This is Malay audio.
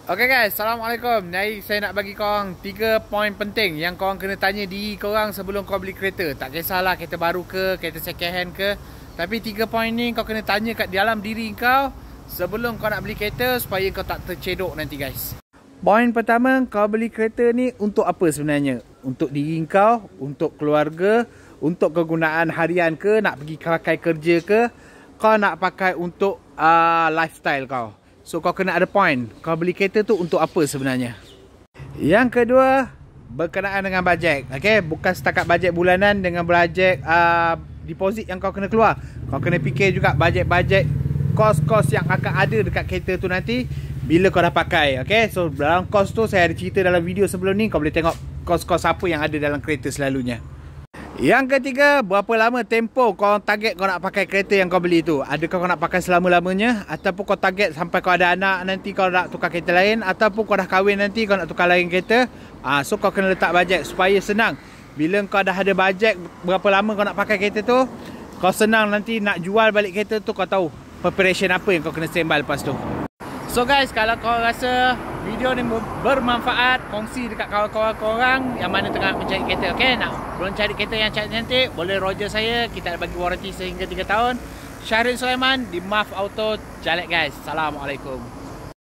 Okay guys, Assalamualaikum. Hari saya nak bagi korang 3 poin penting yang korang kena tanya diri korang sebelum kau beli kereta. Tak kisahlah kereta baru ke, kereta second hand ke, tapi 3 poin ni kau kena tanya kat dalam diri kau sebelum kau nak beli kereta supaya kau tak tercedok nanti guys. Poin pertama, kau beli kereta ni untuk apa sebenarnya? Untuk diri kau, untuk keluarga, untuk kegunaan harian ke, nak pergi pakai kerja ke, kau nak pakai untuk lifestyle kau. So kau kena ada point. Kau beli kereta tu untuk apa sebenarnya? Yang kedua, berkenaan dengan bajet. Okay? Bukan setakat bajet bulanan dengan bajet deposit yang kau kena keluar. Kau kena fikir juga bajet-bajet kos-kos yang akan ada dekat kereta tu nanti bila kau dah pakai. Okay? So dalam kos tu saya ada cerita dalam video sebelum ni. Kau boleh tengok kos-kos apa yang ada dalam kereta selalunya. Yang ketiga, berapa lama tempoh kau target kau nak pakai kereta yang kau beli tu? Adakah kau nak pakai selama-lamanya? Ataupun kau target sampai kau ada anak nanti kau nak tukar kereta lain? Ataupun kau dah kahwin nanti kau nak tukar lain kereta? So kau kena letak bajet supaya senang. Bila kau dah ada bajet berapa lama kau nak pakai kereta tu, kau senang nanti nak jual balik kereta tu, kau tahu preparation apa yang kau kena sembal lepas tu. So guys, kalau kau rasa video ni bermanfaat, kongsi dekat kawan-kawan korang yang mana tengah mencari kereta. Okay, nak belum cari kereta yang cantik-cantik, boleh roger saya. Kita ada bagi warranty sehingga 3 tahun. Syahrin Sulaiman di MAF Auto Jalek guys. Assalamualaikum.